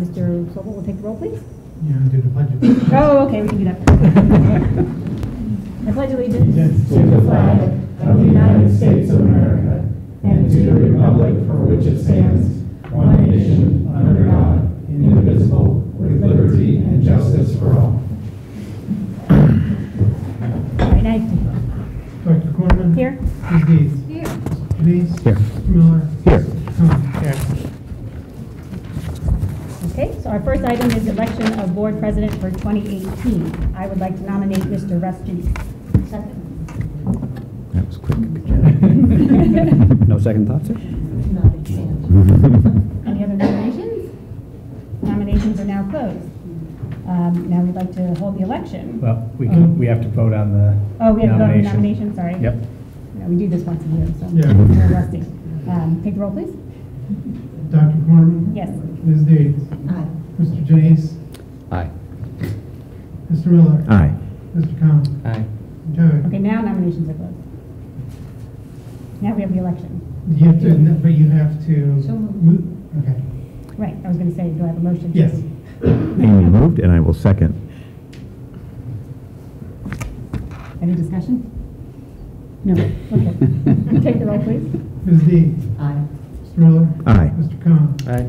Mr. Sobel will take the roll, please. Yeah, do the pledge. Oh, okay, we can do that. I pledge allegiance to the flag of the United States of America and to the republic for which it stands, one nation, under God, indivisible, with liberty and justice for all. All right, now. Dr. Corman. Here. Ms. Deeds. Here. Denise. Here. Mr. Miller. Here. Here. Okay, so our first item is election of board president for 2018. I would like to nominate Mr. Russ Judy. Second. That was quick. Good job. No second thoughts, sir? Not a chance. Any other nominations? Nominations are now closed. Now we'd like to hold the election. Well, we have to vote on the Oh, we have to vote on the nomination. nomination, sorry. Yep. Yeah, we do this once a year, so Yeah. we're rusty. Take the roll, please. Dr. Corman. Yes. Ms. Deeds. Aye. Mr. Janice. Aye. Mr. Miller. Aye. Mr. Khan. Aye. Okay. Okay, now nominations are closed. Now we have the election. You have to, but you have to So moved. move. Okay. Right, I was going to say, do I have a motion? Yes. Amy moved, and I will second. Any discussion? No. Okay. Take the roll, please. Ms. Deeds. Aye. Mr. Miller. Aye. Mr. Khan. Aye.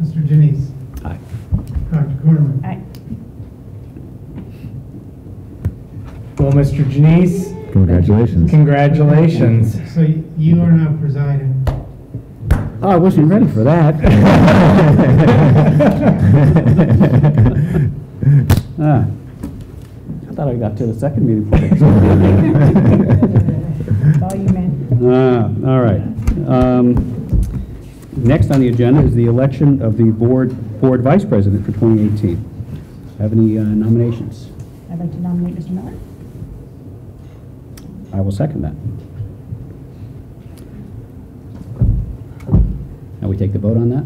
Mr. Janice. Aye. Dr. Corman. Aye. Well, Mr. Janice, Congratulations. congratulations. So you are now presiding. Oh, I wasn't ready for that. I thought I got to the second meeting. That's all you meant. All right. Next on the agenda is the election of the board vice president for 2018. Have any nominations? I'd like to nominate Mr. Miller. I will second that. Now we take the vote on that?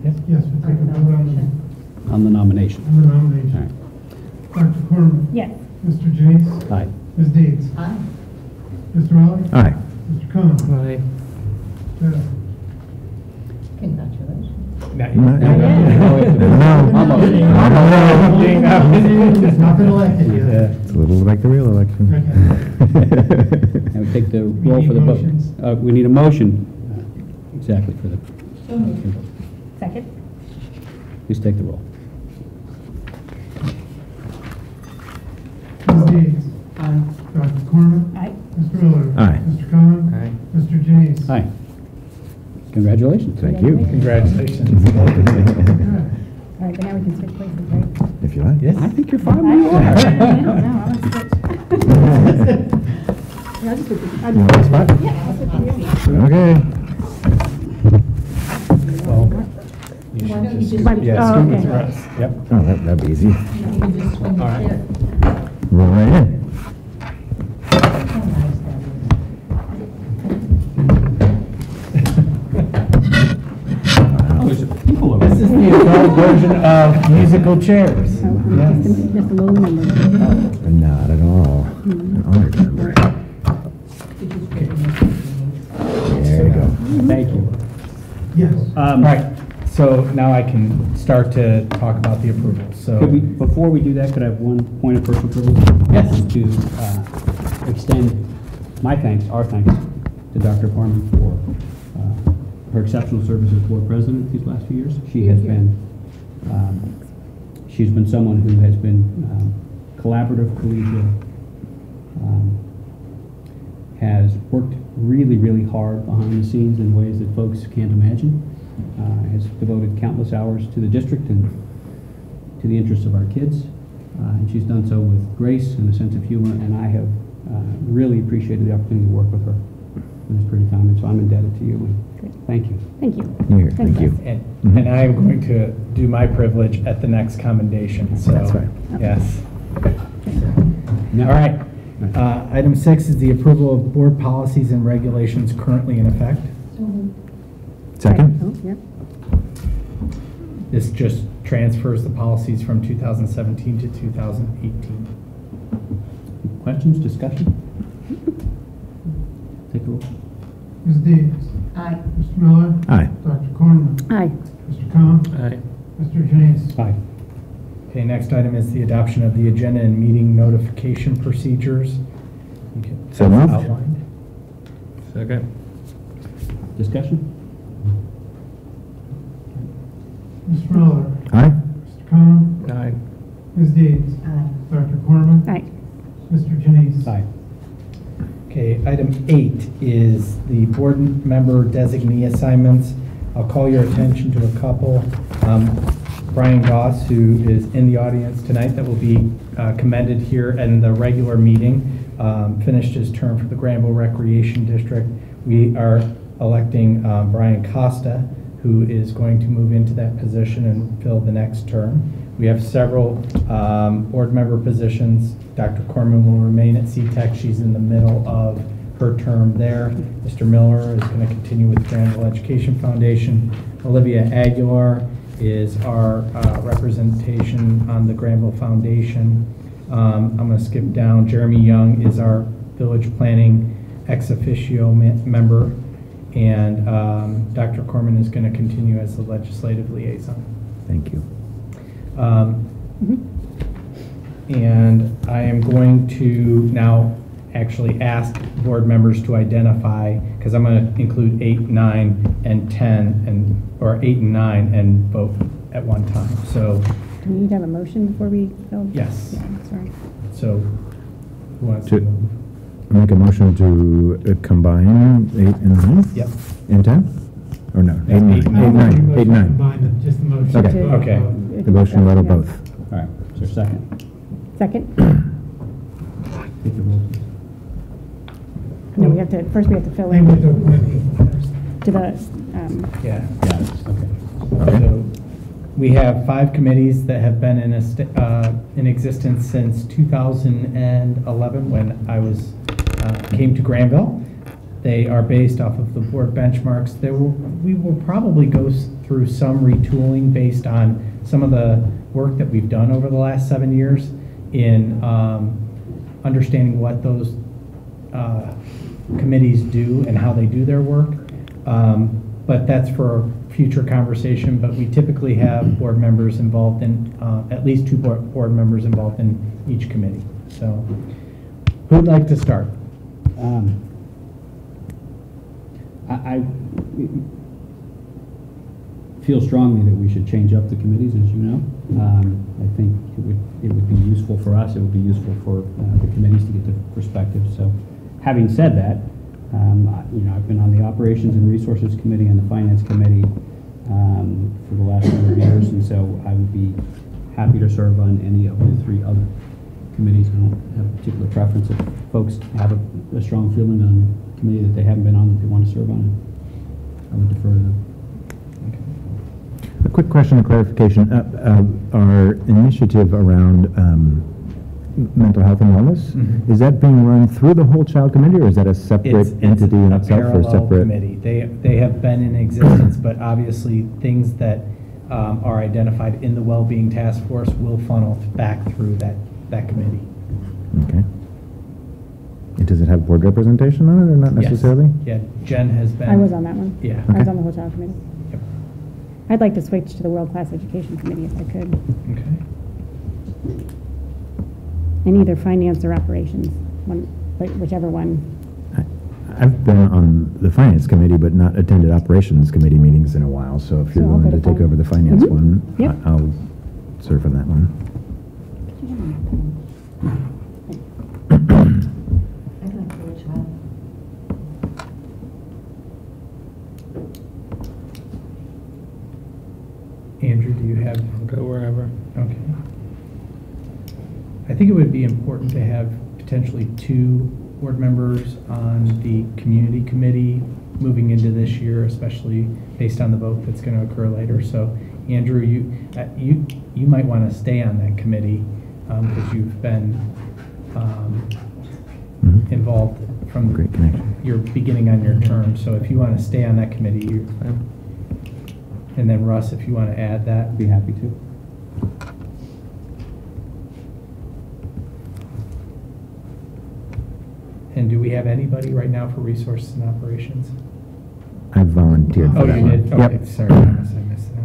Yes, we'll take a vote On the nomination. on the nomination. All right. Dr. Corman. Yes. Mr. Janice. Aye. Ms. Deeds. Aye. Mr. Miller. Aye. Mr. Khan. Aye. Okay. Congratulations. Not Not yet. yet. It's not been elected yet. It's a little like the real election. Okay. Now we take the We roll need for the vote. motions. We need a motion, exactly, for the, Second. please take the roll. Ms. Deeds. Aye. Dr. Corman. Aye. Mr. Miller. Aye. Mr. Khan. Aye. Mr. Janice. Aye. Congratulations. Thank you. Congratulations. All right, but now we can switch places, right? If you like. Yes. I think you're fine. No, I want to switch. Yeah, I'll just switch with you. You want this spot? Yeah, I'll switch with you. Okay. Well, you Why don't you should just- just, yeah, Oh, scoot with okay. Russ. Yep. Oh, that'd be easy. You can just swing All right. your chair. Roll right in. This is the adult version of musical chairs. Just a low number. Not at all. An honored member. There you go. Thank you. Yes. Right, so now I can start to talk about the approval, so. Could we, before we do that, could I have one point of personal privilege? Yes. To extend my thanks, our thanks, to Dr. Parman for her exceptional service as board president these last few years. She has been, she's been someone who has been collaborative, collegial, has worked really, really hard behind the scenes in ways that folks can't imagine, has devoted countless hours to the district and to the interests of our kids, and she's done so with grace and a sense of humor, and I have really appreciated the opportunity to work with her in this pretty time, and so I'm indebted to you, and thank you. Thank you. Here, Thanks, thank you. Russ. And I am going to do my privilege at the next commendation, so. That's right. Yes. No. All right. Item 6 is the approval of board policies and regulations currently in effect. Second? Oh, yeah. This just transfers the policies from 2017 to 2018. Questions, discussion? Take a roll. Ms. Deeds. Aye. Mr. Miller. Aye. Dr. Corman. Aye. Mr. Khan. Aye. Mr. Jennings. Aye. Okay, next item is the adoption of the agenda and meeting notification procedures. You can- So moved. Outlined. Second. Discussion? Mr. Miller. Aye. Mr. Cohen. Aye. Ms. Deeds. Dr. Corman. Aye. Mr. Jennings. Aye. Okay, item 8 is the board member designee assignments. I'll call your attention to a couple. Brian Goss, who is in the audience tonight, that will be commended here in the regular meeting, finished his term for the Granville Recreation District. We are electing Brian Costa, who is going to move into that position and fill the next term. We have several board member positions. Dr. Corman will remain at CTEC. She's in the middle of her term there. Mr. Miller is going to continue with Granville Education Foundation. Olivia Aguilar is our representation on the Granville Foundation. I'm going to skip down. Jeremy Young is our village planning ex officio member. And Dr. Corman is going to continue as the legislative liaison. Thank you. And I am going to now actually ask board members to identify, because I'm going to include 8, 9, and 10, or 8 and 9, and vote at one time. So, Do we need to have a motion before we go? yes. Yeah, sorry. So, who wants To- to move? Make a motion to combine 8 and 9? Yep. In 10? Or no? 8 and 9. 8 and 9. 8 and 9. Combine them, just the motion. Okay. Okay. The motion letter both. All right, is there a second? Second? Take the roll. No, we have to, first we have to fill They in would do it first. to the, Yeah. Got it, okay. Okay. So we have 5 committees that have been in existence since 2011 when I was came to Granville. They are based off of the board benchmarks. We will probably go through some retooling based on some of the work that we've done over the last 7 years in understanding what those committees do and how they do their work. But that's for future conversation, but we typically have board members involved in, at least 2 board members involved in each committee. So, who'd like to start? I feel strongly that we should change up the committees, as you know. I think it would be useful for us, it would be useful for the committees to get different perspectives. So, having said that, I've been on the Operations and Resources Committee and the Finance Committee for the last number of years, and so I would be happy to serve on any of the 3 other committees. I don't have a particular preference. If folks have a strong feeling on a committee that they haven't been on that they want to serve on, I would defer to them. A quick question of clarification. Our initiative around mental health and wellness, is that being run through the whole child committee, or is that a separate entity in itself, or parallel separate? committee. They have been in existence, but obviously things that are identified in the well-being task force will funnel back through that committee. Okay. And does it have board representation on it, or not Yes. necessarily? Yeah, Jen has been. I was on that one. Yeah. I was Okay. on the whole child committee. Yep. I'd like to switch to the World Class Education Committee if I could, Okay. in either finance or operations, whichever one. I've been on the finance committee, but not attended operations committee meetings in a while, so if you're So I'll willing go to to take over the finance Mhm. one, Yep. I'll serve on that one. I'd like to be a child. Andrew, do you have? I'll go wherever. Okay. I think it would be important to have potentially 2 board members on the community committee moving into this year, especially based on the vote that's going to occur later. So, Andrew, you might want to stay on that committee because you've been Mhm. involved from Great connection. your beginning on your term. So, if you want to stay on that committee, and then Russ, if you want to add that. I'd be happy to. And do we have anybody right now for resources and operations? I volunteered for Oh, that you one. did? Okay, Yep. sorry, I missed that.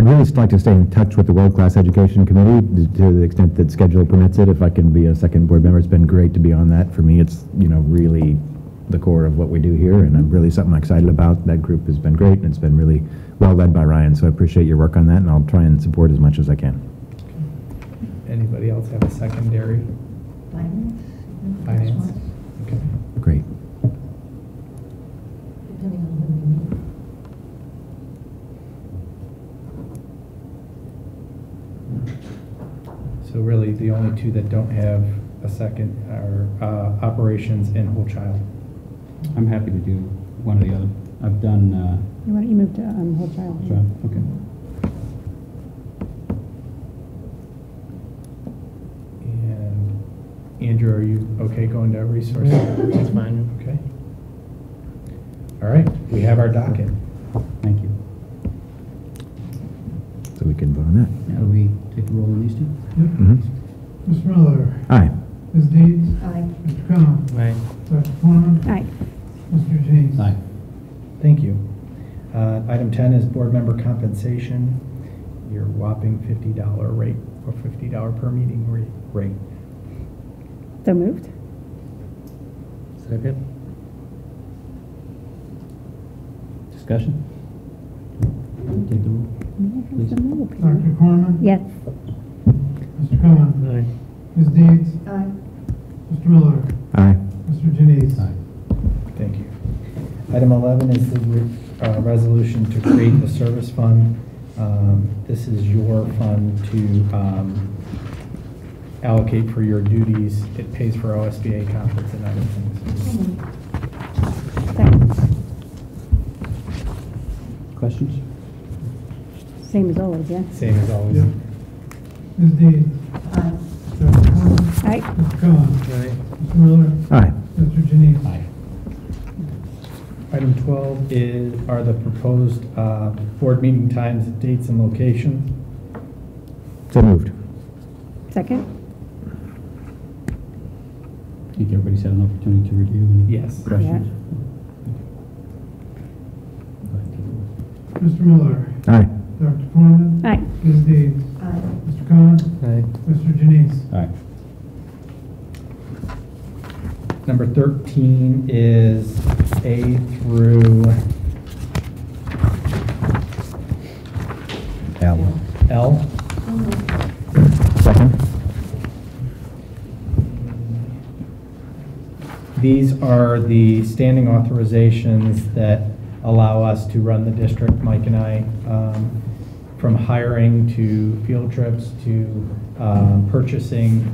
I'd really like to stay in touch with the World Class Education Committee to the extent that schedule permits it. If I can be a second board member, it's been great to be on that. For me, it's, really the core of what we do here, and I'm really something I'm excited about. That group has been great, and it's been really well led by Ryan, so I appreciate your work on that, and I'll try and support as much as I can. Anybody else have a secondary? Finance? Okay. Great. Depending on when we meet. So really, the only two that don't have a second are operations and whole child. I'm happy to do one or the other. I've done, Why don't you move to whole child? okay. And Andrew, are you okay going to resources? That's fine. Okay. All right, we have our docket. Thank you. So we can vote on that. Now, do we take a roll on these two? Mhm. Mr. Miller, Aye. Ms. Deeds, Aye. Mr. Khan, Aye. Dr. Corman, Aye. Mr. Janice. Aye. Thank you. Item 10 is board member compensation, your whopping $50 rate, or $50 per meeting rate. So moved? Second. Discussion? Take the roll. Please. Dr. Corman, Yes. Mr. Khan, Aye. Ms. Deeds, Aye. Mr. Miller, Aye. Mr. Janice. Aye. Thank you. Item 11 is the resolution to create the service fund. This is your fund to allocate for your duties. It pays for OSBA conference and other things. Second. Questions? Same as always, yeah? Same as always. Yep. Ms. Deeds, Aye. Dr. Corman, Aye. Mr. Khan, Aye. Mr. Miller, Aye. Mr. Janice. Aye. Item 12 are the proposed board meeting times, dates, and locations. So moved. Second? I think everybody's had an opportunity to review any Yes. questions? Yeah. Go ahead, take the roll. Mr. Miller, Aye. Dr. Corman, Aye. Ms. Deeds, Aye. Mr. Khan, Aye. Mr. Janice. Aye. Number 13 is A through L. L. Second. These are the standing authorizations that allow us to run the district, Mike and I, from hiring to field trips to purchasing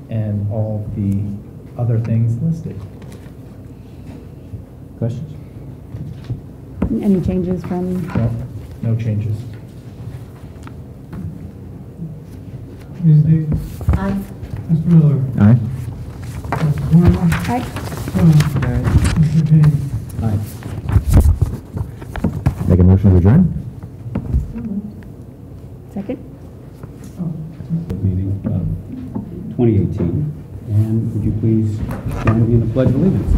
and all the other things listed. Questions? Any changes from, No changes. Ms. Deeds, Aye. Mr. Miller, Aye. Dr. Corman, aye? Khan, Mr. Janice. Aye. Make a motion to adjourn? Second? Meeting of 2018. And would you please join me in the Pledge of Allegiance?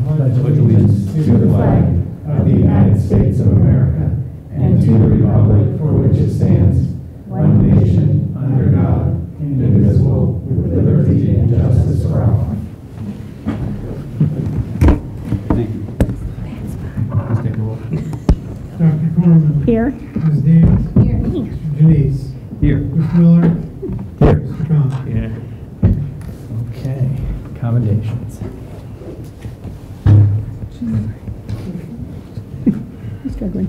Pledge allegiance to the flag of the United States of America and to the republic for which it stands, one nation, under God, indivisible, with liberty and justice for all. Thank you. Please take the roll. Dr. Corman, Here? Ms. Deeds, Here. Mr. Janice, Here. Mr. Miller, Here. Mr. Khan. Yeah. Okay, accommodations. I'm struggling.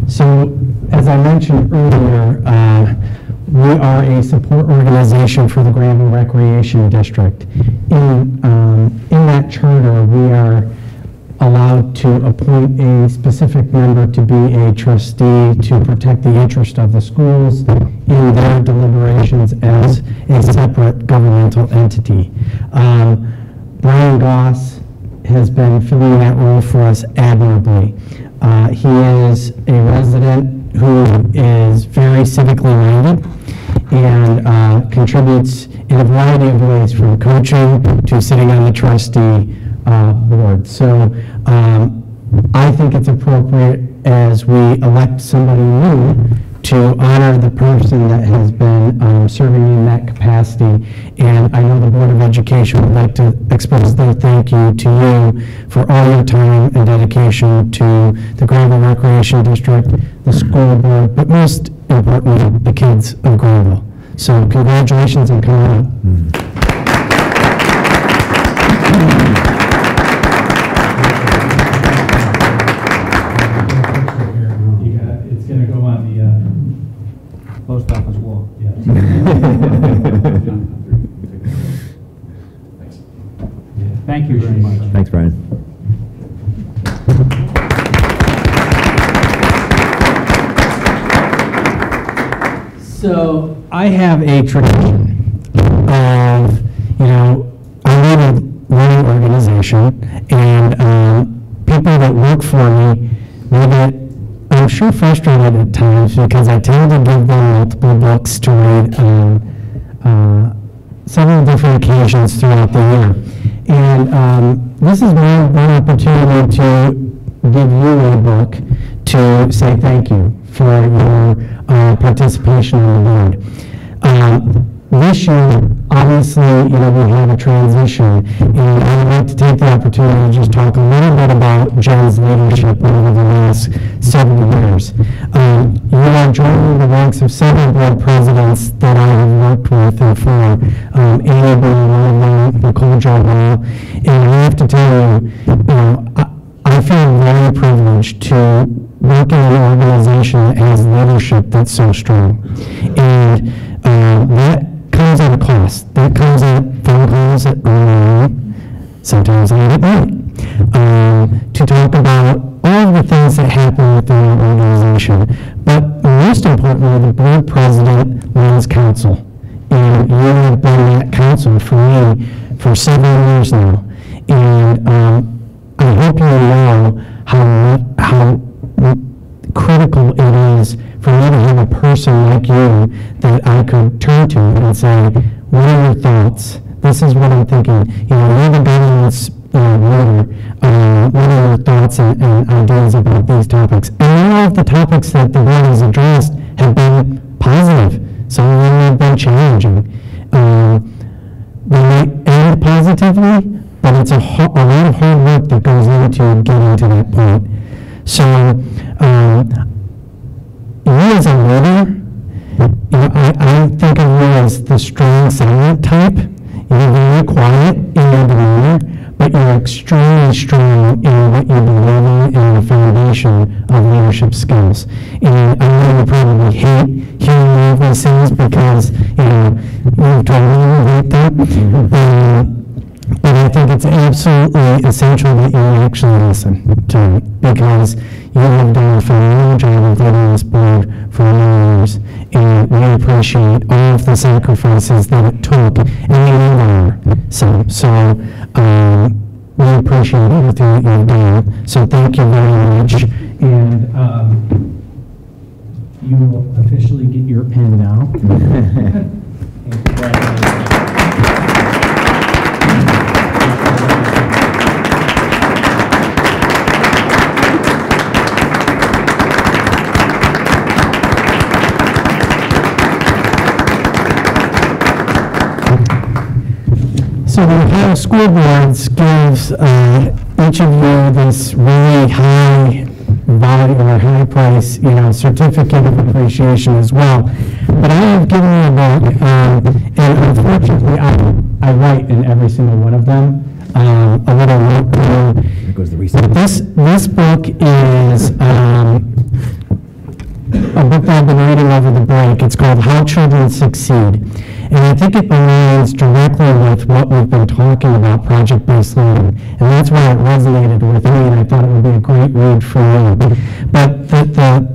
So, as I mentioned earlier, we are a support organization for the Grandview Recreation District. In that charter, we are allowed to appoint a specific member to be a trustee to protect the interest of the schools in their deliberations as a separate governmental entity. Brian Goss has been filling that role for us admirably. He is a resident who is very civically minded and contributes in a variety of ways, from coaching to sitting on the trustee board. So I I think it's appropriate as we elect somebody new to honor the person that has been serving in that capacity. And I know the Board of Education would like to express their thank you to you for all your time and dedication to the Granville Recreation District, the school board, but most importantly, the kids of Granville. So congratulations and come on up. It's going to go on the Post office wall. yeah. Thank you very much. Thanks, Brian. So I have a tradition of, I lead a learning organization, and people that work for me will get, I'm sure, frustrated at times because I tend to give them multiple books to read on several different occasions throughout the year. And this is my one opportunity to give you a book to say thank you for your participation on the board. This year, obviously, we have a transition, and I would like to take the opportunity to just talk a little bit about Jen's leadership over the last several years. You are joining the ranks of several board presidents that I have worked with and for, Amy being one of them, Nicole Jobell, and I have to tell you, I feel very privileged to work in an organization that has leadership that's so strong. And that comes at a cost. That comes at phone calls at early, sometimes late at night, to talk about all of the things that happen within our organization. But most importantly, the board president runs council. And you have been that council for me for several years now. And I hope you know how critical it is for me to have a person like you that I could turn to and say, what are your thoughts? This is what I'm thinking. You're the government's leader. What are your thoughts and ideas about these topics? And all of the topics that the board has addressed have been positive. Some of them have been challenging. They might end positively, but it's a lot of hard work that goes into getting to that point. So, you as a leader, I think of you as the strong, silent type. You're very quiet in your demeanor, but you're extremely strong in what you believe in and the foundation of leadership skills. And I know you probably hate hearing all of these things because, you've told me you hate them. But I think it's absolutely essential that you actually listen to me because you have done a phenomenal job of leading this board for many years, and we appreciate all of the sacrifices that it took, and they are some. So we appreciate everything that you've done. So thank you very much, and you will officially get your pen now. And congratulations. So the Ohio School Boards gives each of you this really high value or high price, certificate of appreciation as well. But I have given you a book, and unfortunately, I write in every single one of them a little note. There goes the reset. This book is a book that I've been reading over the break. It's called How Children Succeed. And I think it aligns directly with what we've been talking about, project-based learning. And that's why it resonated with me, and I thought it would be a great read for you. But the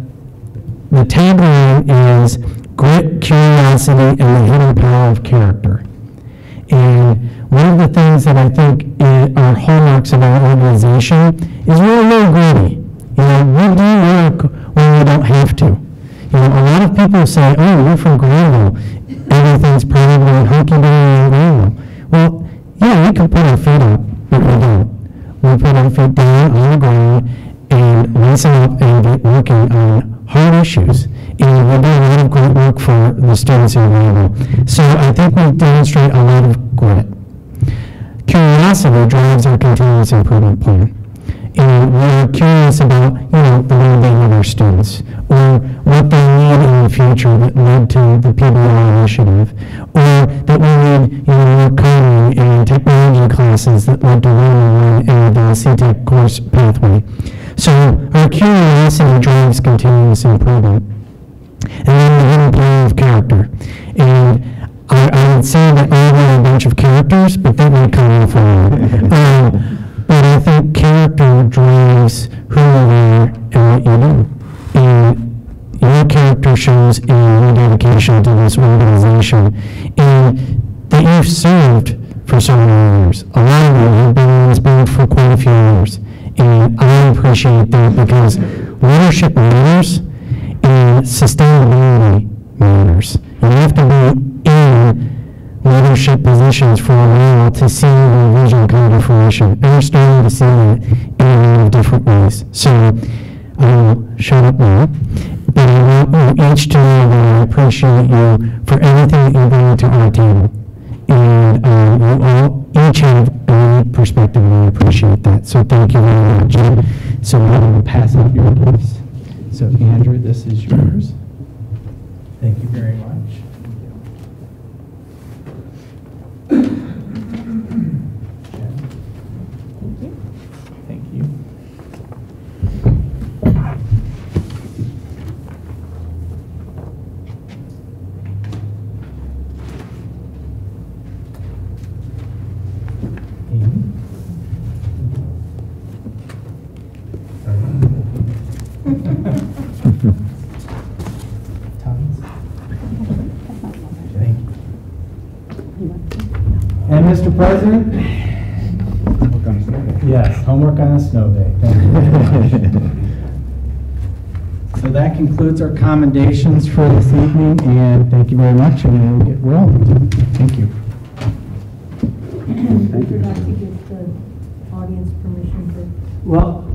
tagline is grit, curiosity, and the hidden power of character. And one of the things that I think are hallmarks of our organization is we're a little gritty. We do work when we don't have to. A lot of people say, oh, you're from Granville. Everything's probably hunky-dory in Granville. Well, yeah, we can put our feet up, but we don't. We put our feet down on the ground, and listen up and get working on hard issues. And we're doing a lot of great work for the students in Greenville. So I think we demonstrate a lot of grit. Curiosity drives our continuous improvement plan. And we're curious about, the well-being of our students, or what they need in the future that led to the PBL initiative, or that we need, more coding and technology classes that led to learning and the CTEC course pathway. So our curiosity drives continuous improvement. And then the hidden plan of character. And I would say that I want a bunch of characters, but that might come in for me. But I think character drives who you are and what you do. And your character shows in your dedication to this organization, and that you've served for so many years. A lot of you have been on this board for quite a few years, and I appreciate that because leadership matters and sustainability matters. You have to be in leadership positions for a while to see the vision come to fruition. And we're starting to see it in a lot of different ways. So I will shut up now. But I want you each to know that I appreciate you for everything that you bring to our table. And you all each have a unique perspective, and I appreciate that. So thank you very much. So I will pass out your gifts. So Andrew, this is yours. Thank you very much. Thank you. Thank you. And Mr. President? Yes, homework on a snow day. Thank you very much. So that concludes our commendations for this evening, and thank you very much, and we'll get rolling. Thank you. Would you like to give the audience permission to? Well,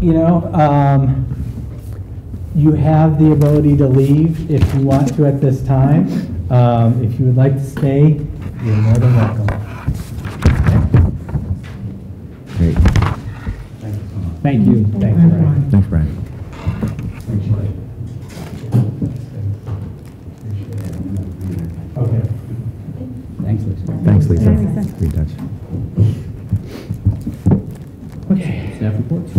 you have the ability to leave if you want to at this time. If you would like to stay, you're more than welcome. Great. Thank you. Thanks, Brian. Thanks, Brian. Okay. Thanks, Lisa. Thanks, Lisa. Thanks, Lisa. Great touch. Okay. Staff reports?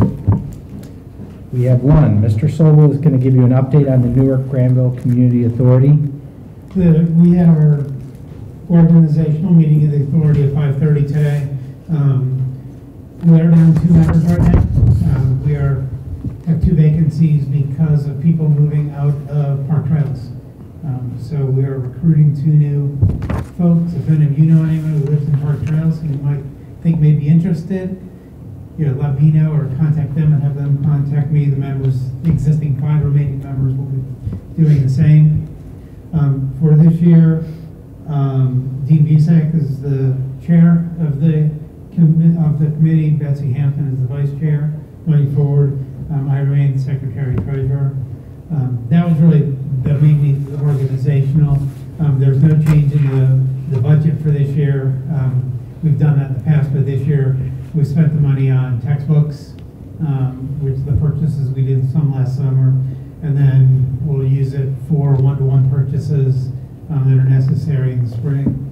We have one. Mr. Sobel is going to give you an update on the Newark Granville Community Authority. We had our organizational meeting of the authority at 5:30 today. We're down 2 members right now. We have 2 vacancies because of people moving out of Park Trails. So we are recruiting 2 new folks. If any of you know anyone who lives in Park Trails who you might think may be interested, let me know or contact them and have them contact me. The existing 5 remaining members will be doing the same. For this year, Dean Busak is the chair of the committee. Betsy Hampton is the vice chair. Going forward, I remain the secretary treasurer. That was really mainly organizational. There's no change in the budget for this year. We've done that in the past, but this year we spent the money on textbooks, which the purchases we did some last summer, and then we'll use it for one-to-one purchases that are necessary in the spring.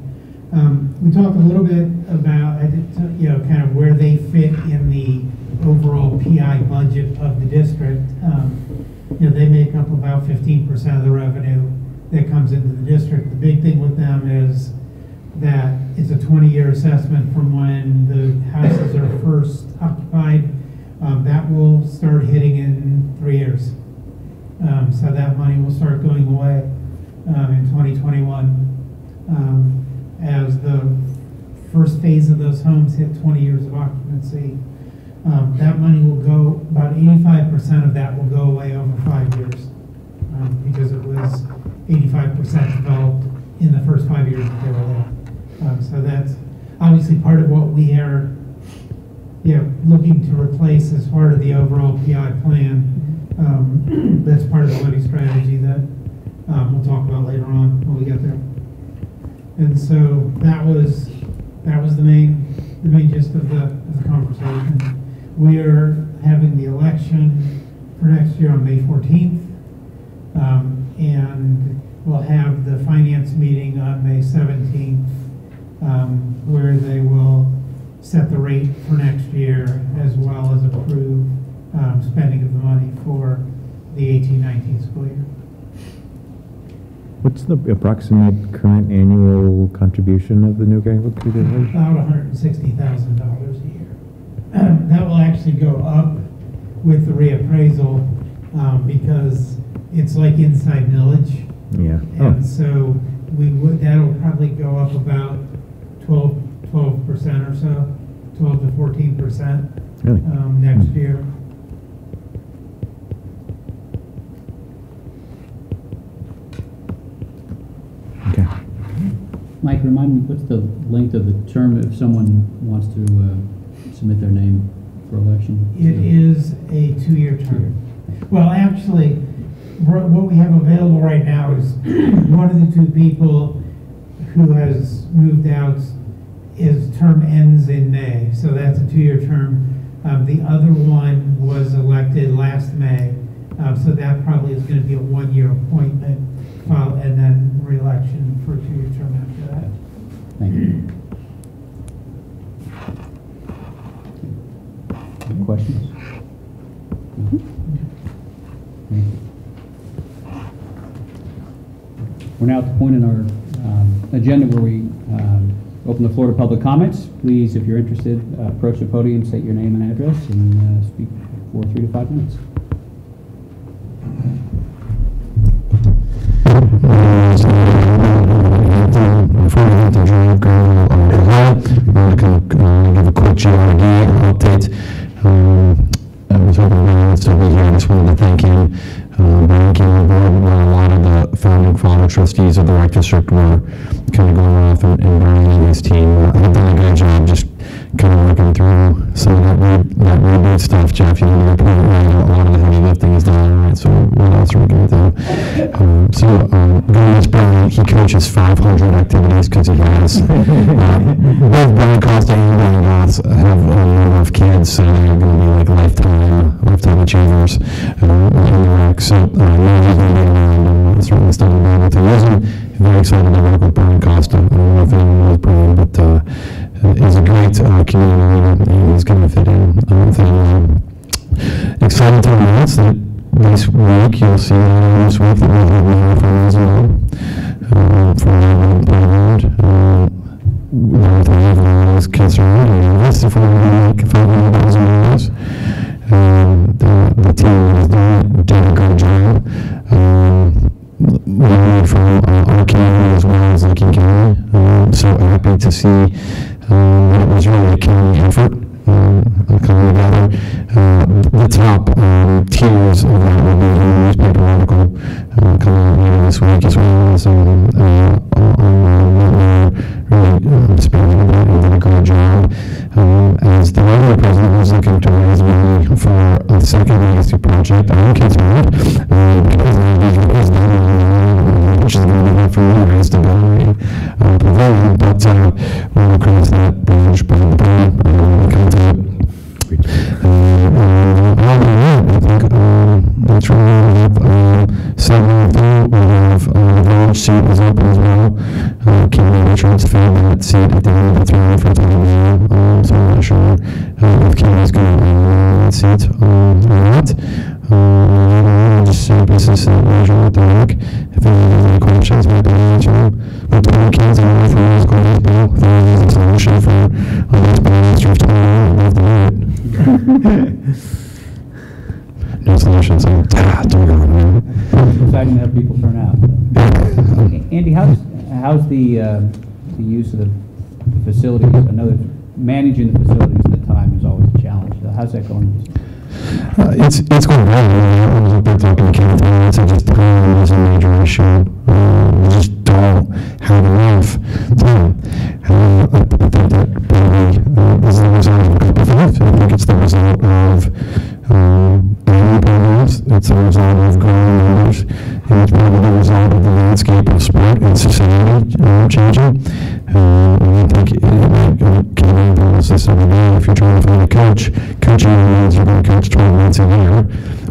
We talked a little bit about, kind of where they fit in the overall PI budget of the district. They make up about 15% of the revenue that comes into the district. The big thing with them is that it's a 20-year assessment from when the houses are first occupied. That will start hitting in 3 years. So that money will start going away in 2021 as the first phase of those homes hit 20 years of occupancy. That money will go, about 85% of that will go away over 5 years because it was 85% developed in the first 5 years that they were there. So that's obviously part of what we are looking to replace as part of the overall PI plan. That's part of the levy strategy that we'll talk about later on when we get there. And so that was the main gist of the conversation. We are having the election for next year on May 14th, and we'll have the finance meeting on May 17th, where they will set the rate for next year as well as approve spending of the money for the 18-19 school year. What's the approximate current annual contribution of the New Greenville Community? About $160,000 a year. That will actually go up with the reappraisal because it's like inside millage. Yeah. And so that'll probably go up about 12% or so, 12 to 14% Really? Next year. Okay. Mike, remind me, what's the length of the term if someone wants to submit their name for election? It is a 2-year term. Well, actually, what we have available right now is one of the 2 people who has moved out, his term ends in May, so that's a 2-year term. The other one was elected last May, so that probably is going to be a 1-year appointment, and then re-election for a 2-year term after that. Thank you. Any questions? Thank you. We're now at the point in our agenda where we open the floor to public comments. Please, if you're interested, approach the podium, state your name and address, and speak for 3 to 5 minutes. Before we get to Joe Greenville, I'm going to give a quick GRD update. I was hoping Brian would still be here. I just wanted to thank him. Brian came on board when a lot of the founding father trustees of the rec district were kind of going off, and Brian and his team have done a great job just kind of working through some of that reboot stuff. Jeff, you know, your point, right, a lot of the heavy lifting is done, right? So what else are we going to do? Going to Brian, he coaches 500 activities because he has. Both Brian Costa and Brian Goss have a number of kids, so they're going to be like lifetime achievers in the rec. So he's going to be around and certainly still be able to use him. Very excited to work with Brian Costa. I don't know if anyone knows Brian, but he's a great community leader, and he's going to fit in. Excited to announce that this week, you'll see this week that we'll have marathons for the playground. Everyone is concerned and invested if we're going to make $500,000. The team has did a good job. We need from our community as well as Lincoln County. So happy to see that it was really a county effort coming together. The top tiers of that will be in the newspaper article coming out later this week, as well as on really speaking about and did a great job. As the regular president was looking to raise money for a second legacy project, I'm concerned because which is going to be good for you guys to build a pavilion, but we'll cross that bridge by the time we come to it. Other than that, I think that's really seven. We have the village seat is open as well. Kimberly Richards filled that seat at the end of the term for time now, so I'm not sure if Kimberly's going to that seat or not. Just say business that measure with the work. If anyone has any questions, maybe answer them. But the weekends and all for us going to be if there's a solution for this ministry of time, I'd love to hear it. No solution, so don't go. It's exciting to have people turn out. Andy, how's the use of the facilities? I know that managing the facilities at the time is always a challenge. How's that going? It's going well. I was up there talking to Kenneth, and I just time is a major issue. We just don't have enough time. I think that probably is the result of a couple of things. life. I think it's the result of annual programs. It's the result of growing numbers, and it's probably the result of the landscape of sport and society changing. And I think Kevin does this every day. If you're trying to find a coach, coaching means you're going to coach 12 months a year,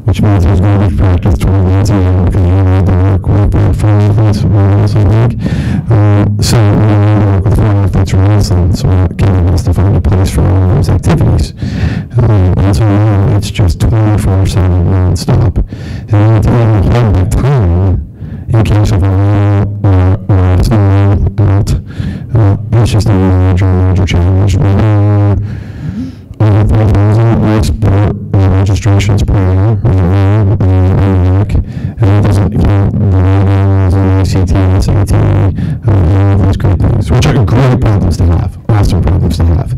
which means there's going to be practice 12 months a year because you need to work with 4 athletes or rules, I think. So we need to work with 4 athletes or rules, and so Kevin has to find a place for all of those activities. And so now it's just 24/7 non-stop. And to even hold that time in case of a rain or a snow out, it's just a major challenge. Over 3,000 sport registrations per year, and it doesn't count the radio's and ACT and SAT, all those great things, which are great problems to have, awesome problems to have.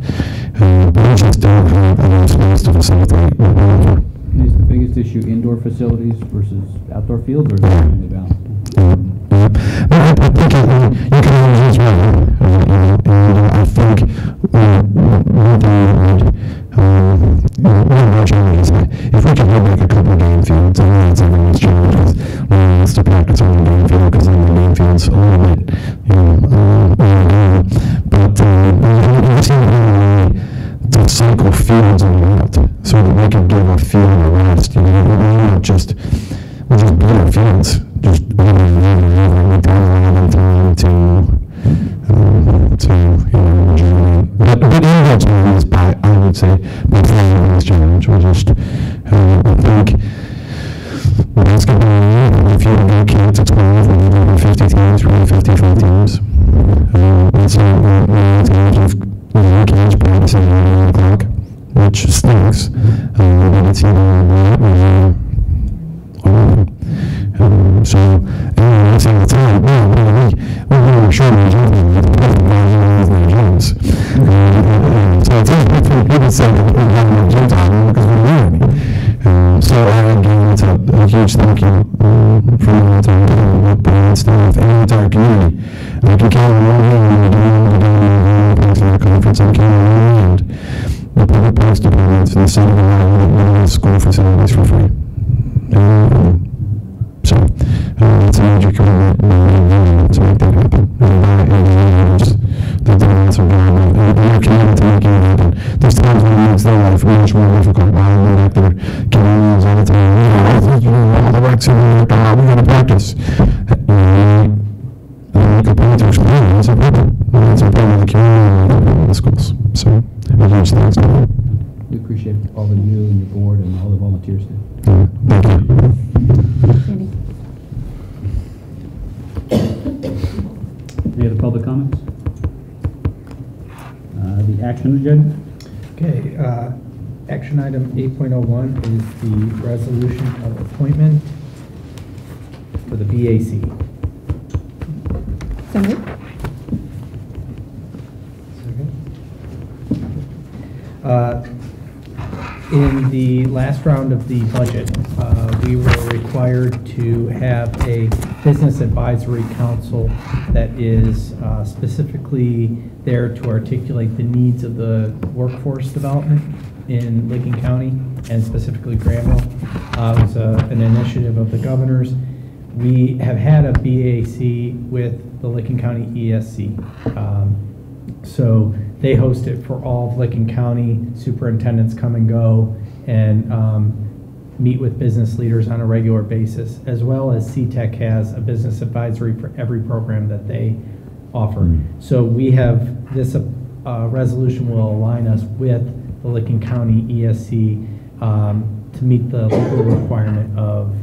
But we just don't have enough space to facilitate what we're over. Is the biggest issue indoor facilities versus outdoor fields, or is it really balanced? But I think you can always use weather, and I think one thing one of our challenges is if we can hold back a couple of game fields, I know that's everyone's challenge because no one wants to practice on the game field because then the game field's a little bit, but we seem to cycle fields in and out so that we can give a field a rest. We're just build our fields just over and over and over. We don't have time to rejuvenate. But indoor time is I would say by far the biggest challenge. We just I think basketball, if you get kids at 12, we need over 50 teams, really 55 teams. And so we're in terms of kids practicing at 9 o'clock, which stinks. But it's either so, anyway, I say all the time, we're really sure we're jumping with the gyms. So it's easy for people to say that we're having a gym time because we're learning. So again, it's a huge thank you for the entire board staff and the entire community. I can count on one hand when we're doing the conference, I can count on one hand the public police departments and the city of Ohio that school facilities for free. So it's a major commitment to make that happen. And they've done an awesome job. And they're committed to making it happen. There's times when it makes their life much more difficult. While they're back there communities all the time. All the recs are like, we got to practice. And make a point to explain it's important. It's important to the community and the schools. So a huge thanks to them. We appreciate all of you and your board and all the volunteers there. Thank you. Any other public comments? The action agenda? Okay, action item 8.01 is the resolution of appointment for the BAC. So moved. In the last round of the budget, we were required to have a business advisory council that is specifically there to articulate the needs of the workforce development in Licking County and specifically Granville. It was an initiative of the governor's. We have had a BAC with the Licking County ESC. So they host it for all of Licking County. Superintendents come and go and meet with business leaders on a regular basis, as well as CTEC has a business advisory for every program that they offer. So we have this resolution will align us with the Licking County ESC to meet the legal requirement of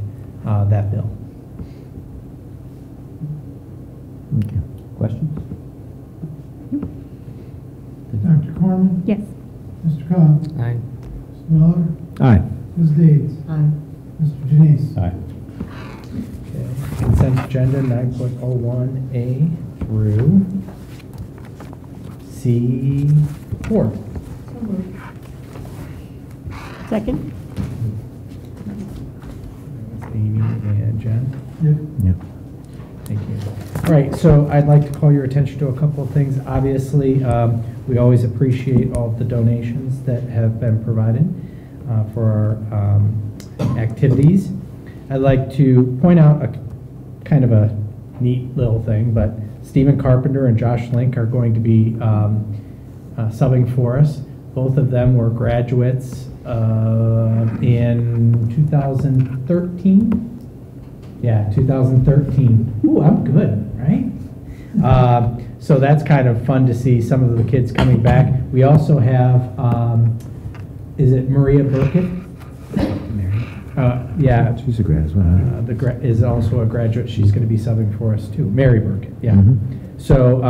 that bill. Okay. Questions? Dr. Corman? Yes. Mr. Cobb? Aye. Mr. Miller? Aye. Ms. Deeds? Aye. Mr. Janice? Aye. Okay. Consent agenda 9.01A through C4. So moved. Second? Amy and Jen. Yep. Yep. Thank you. All right, so I'd like to call your attention to a couple of things. Obviously, We always appreciate all of the donations that have been provided for our activities. I'd like to point out a kind of a neat little thing, but Stephen Carpenter and Josh Link are going to be subbing for us. Both of them were graduates in 2013. Yeah, 2013. Ooh, I'm good, right? So that's kind of fun to see some of the kids coming back. We also have, is it Maria Burkett? Yeah. She's a grad as well. Is also a graduate. She's going to be subbing for us too. Mary Burkett, yeah. Mm-hmm. So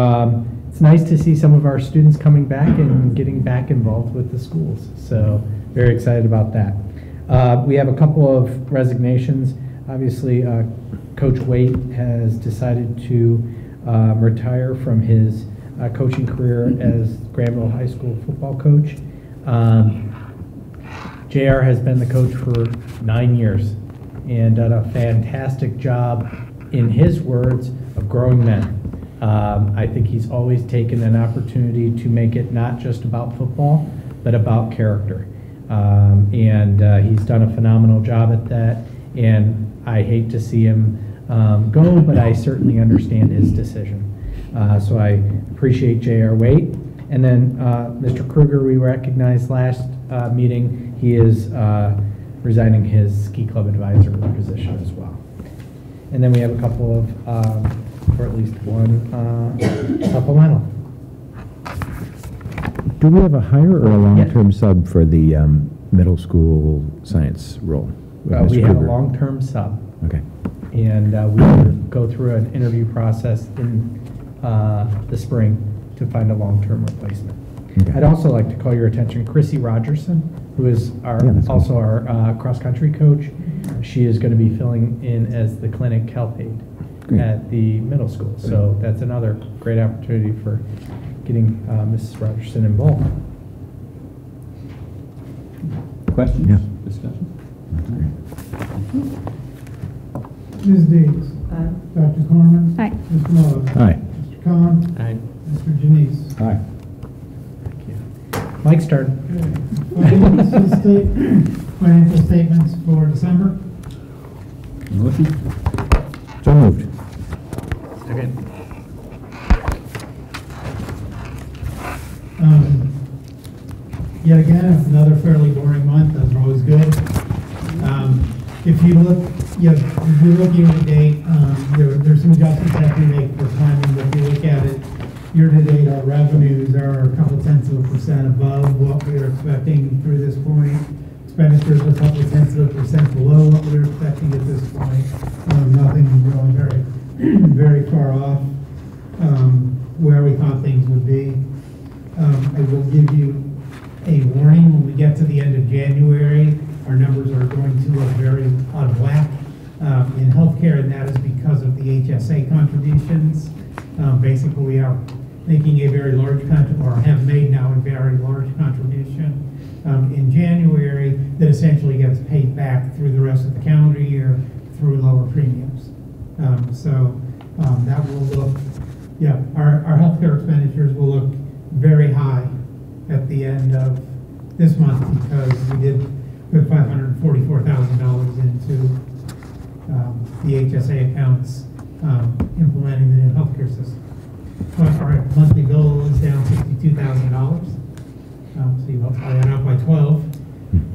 it's nice to see some of our students coming back and getting back involved with the schools. So very excited about that. We have a couple of resignations. Obviously, Coach Waite has decided to retire from his coaching career as Granville High School football coach. JR has been the coach for 9 years and done a fantastic job, in his words, of growing men. I think he's always taken an opportunity to make it not just about football, but about character. And he's done a phenomenal job at that. And I hate to see him go, but I certainly understand his decision. So I appreciate J.R. Waite. And then Mr. Kruger, we recognized last meeting, he is resigning his ski club advisor position as well. And then we have a couple of, or at least one, supplemental. Do we have a hire or a long-term sub for the middle school science role? We have a long-term sub. Okay. And we will go through an interview process in the spring to find a long-term replacement. Okay. I'd also like to call your attention, Chrissy Rogerson, who is also our cross-country coach. She is going to be filling in as the clinic health aide at the middle school. So that's another great opportunity for getting Mrs. Rogerson involved. Questions? Yeah. Discussion? Ms. Dees. Aye. Dr. Corman. Aye. Mr. Muller. Aye. Mr. Khan. Aye. Mr. Janice. Aye. Mike's turn. Financial statements for December. Motion? So moved. Second. Yet again, it's another fairly boring month. Those are always good. If you look, if you look year to date, there's some adjustments that we make for timing, but if you look at it, year to date, our revenues are a couple tenths of a percent above what we were expecting through this point. Expenditures are a couple tenths of a percent below what we were expecting at this point. Nothing really very far off where we thought things would be. I will give you a warning when we get to the end of January. Our numbers are going to look very out of whack in healthcare, and that is because of the HSA contributions. Basically, we are making a very large or have made now a very large contribution in January that essentially gets paid back through the rest of the calendar year through lower premiums. That will look, our healthcare expenditures will look very high at the end of this month because we did put $544,000 into the HSA accounts implementing the new healthcare system. But our monthly bill is down $62,000. So you multiply that out by 12,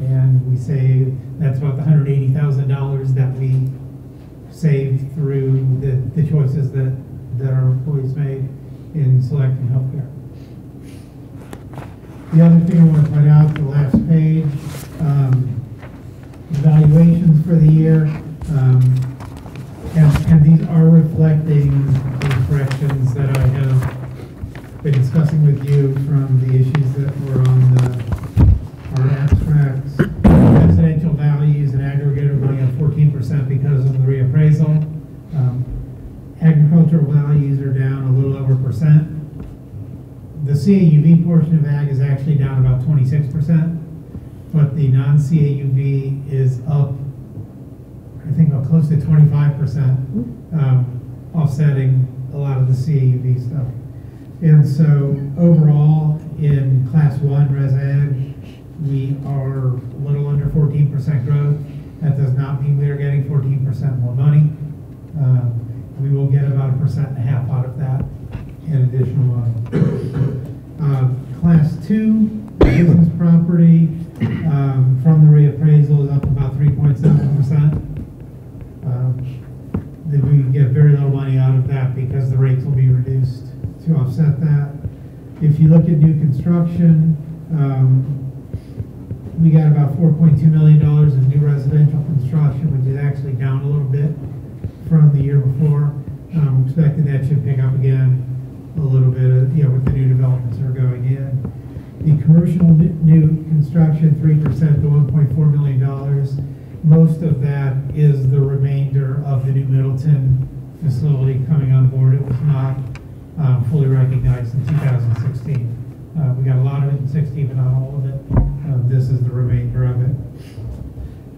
and we say that's about the $180,000 that we saved through the choices that our employees made in selecting healthcare. The other thing I want to point out, the last page, evaluations for the year, and these are reflecting the corrections that I have been discussing with you from the issues that were on our abstracts. Residential values in aggregate are going up 14% because of the reappraisal. Agricultural values are down a little over percent. The CAUV portion of ag is actually down about 26%, but the non-CAUV is up, I think, about close to 25%, offsetting a lot of the CAUV stuff. And so overall, in Class 1 Res Ed, we are a little under 14% growth. That does not mean we are getting 14% more money. We will get about 1.5% out of that in additional money. Class 2 business property from the reappraisal is up about 3.7%. We get very little money out of that because the rates will be reduced to offset that. If you look at new construction, we got about $4.2 million in new residential construction, which is actually down a little bit from the year before. Expecting that should pick up again a little bit, with the new developments that are going in. The commercial new construction, 3% to $1.4 million. Most of that is the remainder of the new Middleton facility coming on board. It was not fully recognized in 2016. We got a lot of it in 16, but not all of it. This is the remainder of it.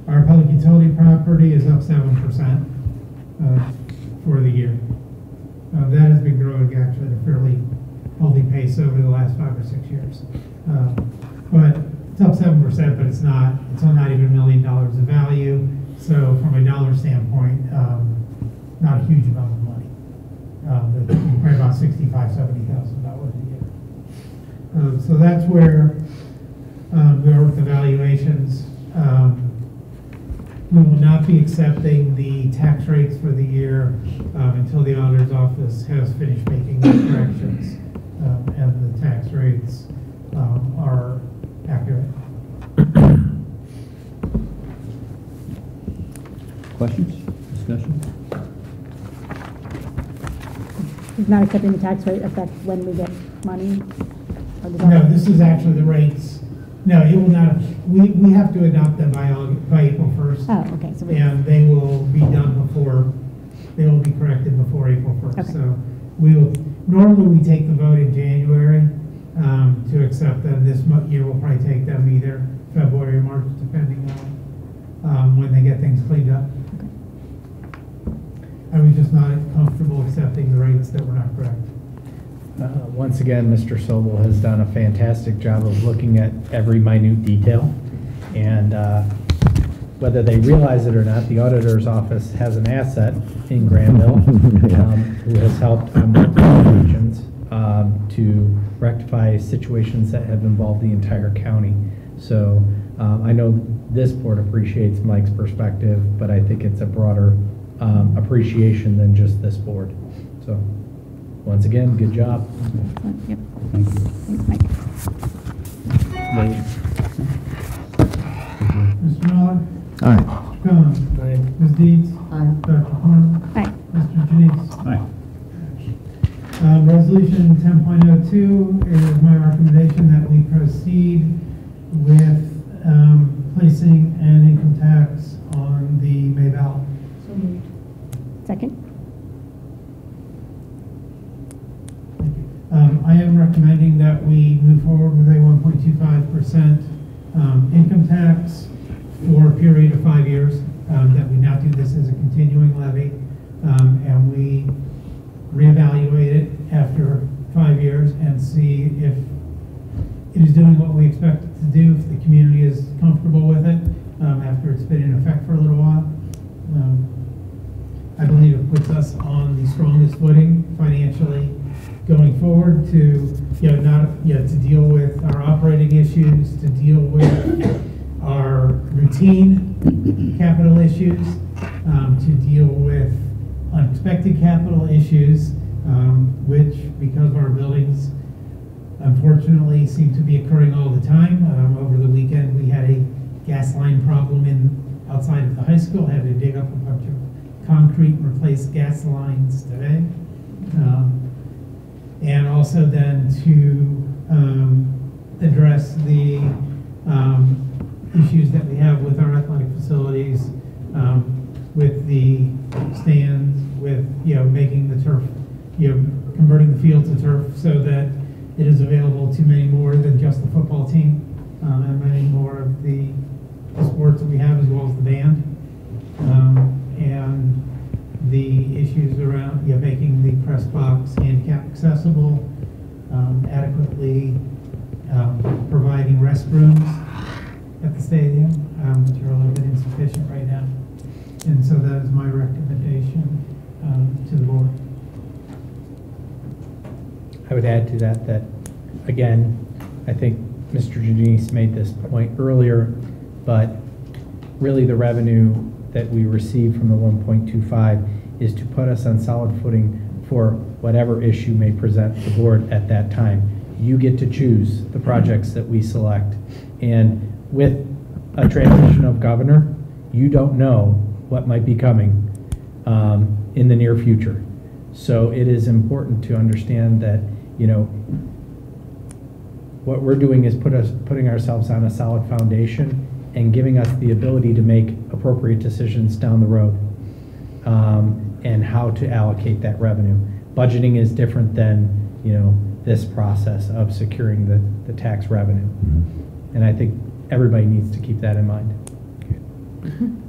Our public utility property is up 7% for the year. That has been growing actually at a fairly healthy pace over the last 5 or 6 years. But it's up 7%, but it's not even $1 million of value. So from a dollar standpoint, not a huge amount of money. Probably about $65,000, $70,000 a year. So that's where we are with the valuations. We will not be accepting the tax rates for the year until the auditor's office has finished making the corrections and the tax rates are accurate. Questions? Discussion? Is not accepting the tax rate affect when we get money? Or does No, that- this is actually the rates. No, it will not. We have to adopt them by April 1st. Oh, okay, so we, And they will be done before, they will be corrected before April 1st. Okay. So normally we take the vote in January to accept them. This year we'll probably take them either February or March, depending on when they get things cleaned up. I was just not comfortable accepting the rates that were not correct. Once again, Mr. Sobel has done a fantastic job of looking at every minute detail. And whether they realize it or not, the auditor's office has an asset in Granville who has helped on multiple occasions to rectify situations that have involved the entire county. So I know this board appreciates Mike's perspective, but I think it's a broader appreciation than just this board. So once again, good job. yep. Thank you. Thanks, Mike. Mr. Miller? Aye. John? Aye. Ms. Deeds? Dr. Horn? Aye. Mr. Janice? Aye. Resolution 10.02 is my recommendation that we proceed with placing an income tax on the May ballot. So moved. Second? I am recommending that we move forward with a 1.25% income tax for a period of 5 years, that we not do this as a continuing levy, and we reevaluate it after 5 years and see if it is doing what we expect it to do, if the community is comfortable with it after it's been in effect for a little while. I believe it puts us on the strongest footing financially going forward to, to deal with our operating issues, to deal with our routine capital issues, to deal with unexpected capital issues, which, because of our buildings, unfortunately, seem to be occurring all the time. Over the weekend, we had a gas line problem outside of the high school. Had to dig up a bunch of concrete and replace gas lines today. And also then to address the issues that we have with our athletic facilities, with the stands, with making the turf, converting the field to turf so that it is available to many more than just the football team, and many more of the sports that we have, as well as the band, and the issues around making the press box handicap accessible, adequately stadium, which are a little bit insufficient right now. And so that is my recommendation to the board. I would add to that that, again, I think Mr. Janice made this point earlier, but really the revenue that we receive from the 1.25 is to put us on solid footing for whatever issue may present the board at that time. You get to choose the projects that we select. And with a transition of governor, you don't know what might be coming in the near future. So it is important to understand that, you know, what we're doing is putting ourselves on a solid foundation and giving us the ability to make appropriate decisions down the road and how to allocate that revenue. Budgeting is different than, you know, this process of securing the tax revenue. And I think everybody needs to keep that in mind.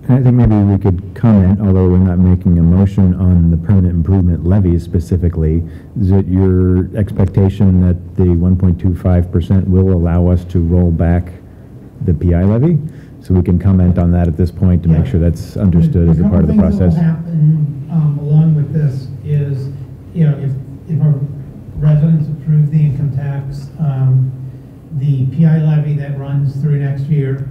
I think maybe we could comment, although we're not making a motion on the permanent improvement levy specifically. Is it your expectation that the 1.25% will allow us to roll back the PI levy? So we can comment on that at this point to make sure that's understood as a part of the process. What will happen along with this is, you know, if our residents approve the income tax, the PI levy that runs through next year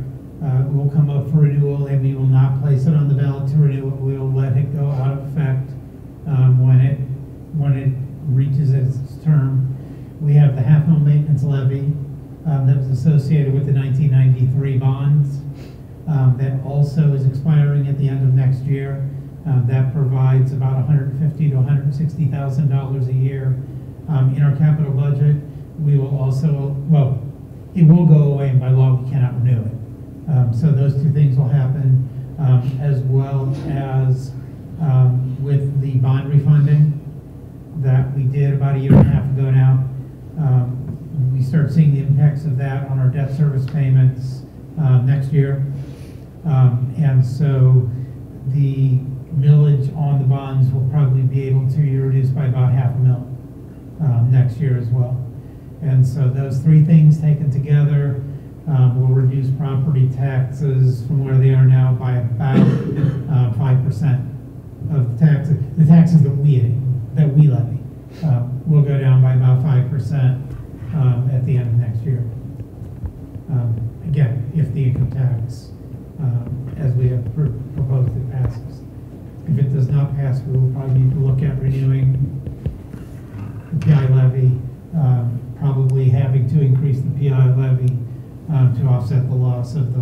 will come up for renewal, and we will not place it on the ballot to renew it. We will let it go out of effect when it reaches its term. We have the half-mil maintenance levy that was associated with the 1993 bonds that also is expiring at the end of next year. That provides about $150,000 to $160,000 a year in our capital budget. We will also, well, it will go away, and by law we cannot renew it. So those two things will happen, as well as with the bond refunding that we did about a year and a half ago now. We start seeing the impacts of that on our debt service payments next year. And so the millage on the bonds will probably be able to be reduced by about $500,000 next year as well. And so those three things taken together will reduce property taxes from where they are now by about 5% of the taxes. The taxes that we levy will go down by about 5% at the end of next year. Again, if the income tax, as we have proposed, it passes. If it does not pass, we will probably need to look at renewing the PI levy, probably having to increase the PI levy to offset the loss of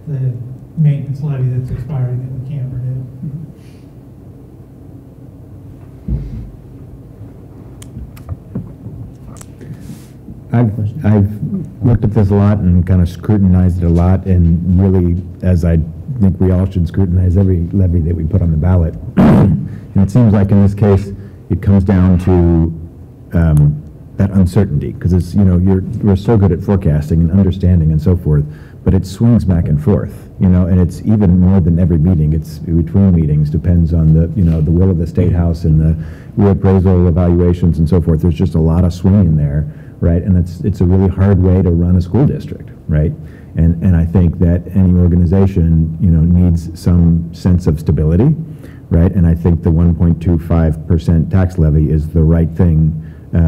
the maintenance levy that's expiring that we can't renew. I've looked at this a lot and kind of scrutinized it a lot, and really, as I think we all should scrutinize every levy that we put on the ballot. And it seems like in this case, it comes down to that uncertainty, because it's, you know, we're so good at forecasting and understanding and so forth, but it swings back and forth, you know, and it's even more than every meeting. It's between meetings, depends on the, you know, the will of the State House and the reappraisal evaluations and so forth. There's just a lot of swing in there, right? And it's a really hard way to run a school district, right? And I think that any organization, you know, needs some sense of stability, right? And I think the 1.25% tax levy is the right thing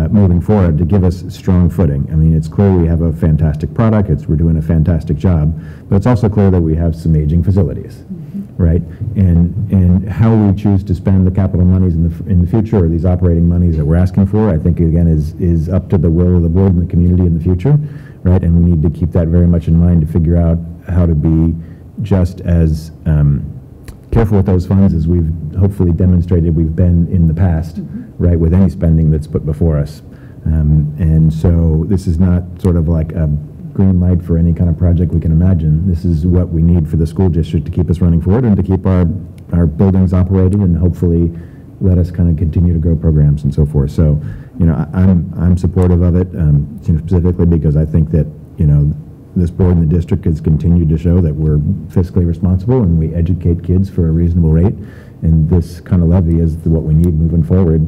moving forward to give us strong footing. I mean, it's clear we have a fantastic product, we're doing a fantastic job, but it's also clear that we have some aging facilities, right? And how we choose to spend the capital monies in the future, or these operating monies that we're asking for, I think again is up to the will of the board and the community in the future, right? And we need to keep that very much in mind to figure out how to be just as careful with those funds as we've hopefully demonstrated we've been in the past, right, with any spending that's put before us. And so this is not sort of like a green light for any kind of project we can imagine. This is what we need for the school district to keep us running forward and to keep our buildings operating, and hopefully let us kind of continue to grow programs and so forth. So, you know, I'm supportive of it, you know, specifically because I think that, you know, this board and the district has continued to show that we're fiscally responsible and we educate kids for a reasonable rate. And this kind of levy is what we need moving forward.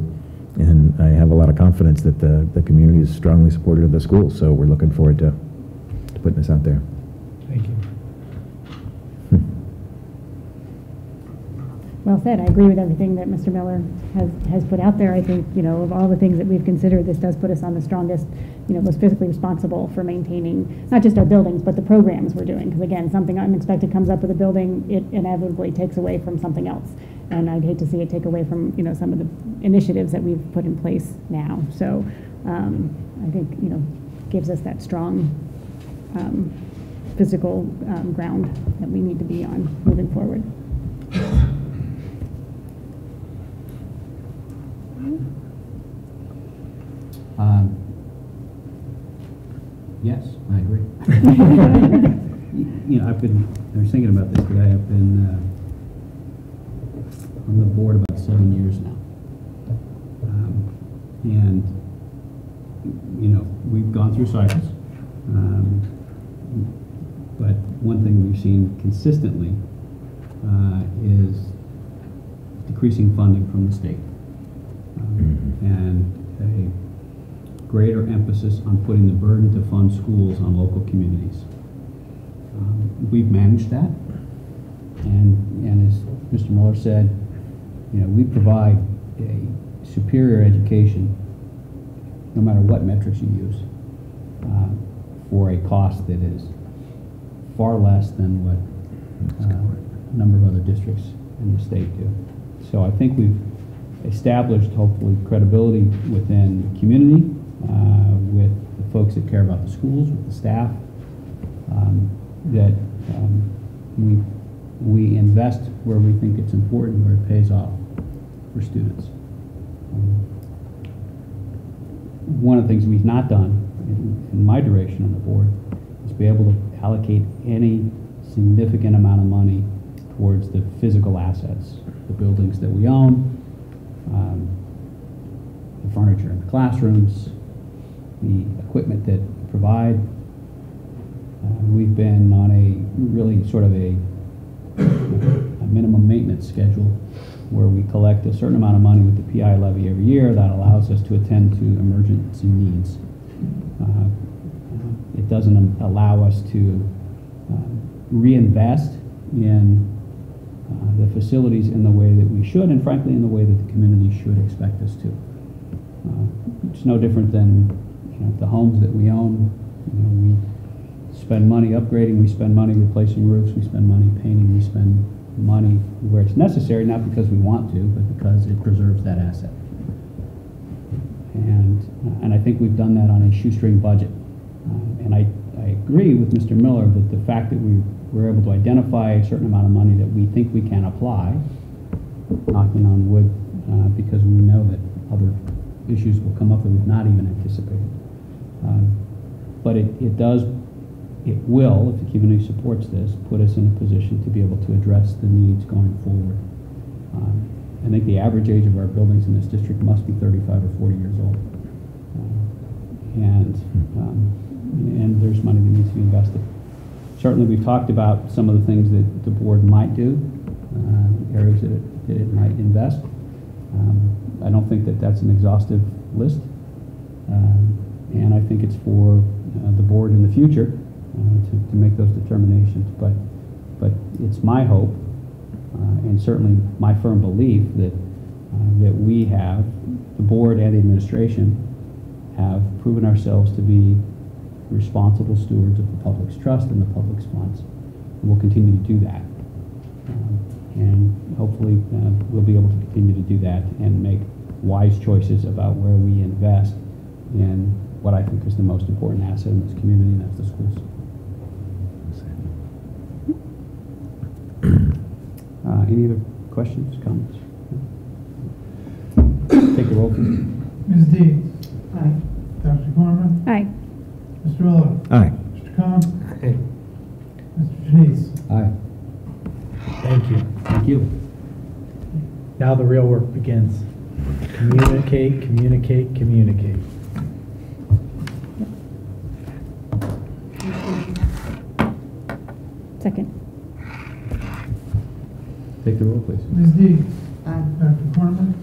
And I have a lot of confidence that the community is strongly supportive of the schools. So we're looking forward to just putting this out there. Thank you. Well said. I agree with everything that Mr. Miller has put out there. I think, of all the things that we've considered, this does put us on the strongest, most physically responsible for maintaining not just our buildings, but the programs we're doing. Because again, something unexpected comes up with a building, it inevitably takes away from something else. And I'd hate to see it take away from, some of the initiatives that we've put in place now. So I think, gives us that strong physical ground that we need to be on moving forward. Yes, I agree. I was thinking about this today. I've been on the board about 7 years now. And, we've gone through cycles. But one thing we've seen consistently is decreasing funding from the state. And a greater emphasis on putting the burden to fund schools on local communities. We've managed that, and as Mr. Miller said, we provide a superior education, no matter what metrics you use, for a cost that is far less than what a number of other districts in the state do. So I think we've established, hopefully, credibility within the community, with the folks that care about the schools, with the staff, that we invest where we think it's important, where it pays off for students. One of the things we've not done in my duration on the board is be able to allocate any significant amount of money towards the physical assets, the buildings that we own, the furniture in the classrooms, the equipment that we provide. We've been on a really sort of a minimum maintenance schedule where we collect a certain amount of money with the PI levy every year that allows us to attend to emergency needs. It doesn't allow us to reinvest in the facilities in the way that we should, and frankly in the way that the community should expect us to. It's no different than the homes that we own. We spend money upgrading, we spend money replacing roofs, we spend money painting, we spend money where it's necessary, not because we want to, but because it preserves that asset. And I think we've done that on a shoestring budget. And I agree with Mr. Miller that the fact that we're able to identify a certain amount of money that we think we can apply, knocking on wood, because we know that other issues will come up that we've not even anticipated. But it will, if the community supports this, put us in a position to be able to address the needs going forward. I think the average age of our buildings in this district must be 35 or 40 years old. And there's money that needs to be invested. Certainly we've talked about some of the things that the board might do, areas that it might invest. I don't think that that's an exhaustive list. And I think it's for the board in the future to make those determinations. But it's my hope, and certainly my firm belief, that we have, the board and the administration, have proven ourselves to be responsible stewards of the public's trust and the public's funds. And we'll continue to do that. And hopefully we'll be able to continue to do that and make wise choices about where we invest in what I think is the most important asset in this community, and that's the schools. Any other questions, comments? Take the roll, please. Ms. Deeds? Aye. Dr. Corman? Aye. Mr. Miller? Aye. Mr. Cohn? Aye. Mr. Janice? Aye. Thank you. Thank you. Now the real work begins. Communicate, communicate, communicate. Second. Take the roll, please. Ms. Deeds? Aye. Dr. Corman?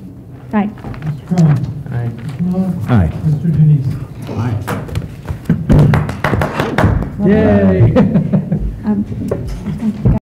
Aye. Mr. Cohn? Aye. Mr. Miller? Aye. Mr. Janice? Aye. Yay!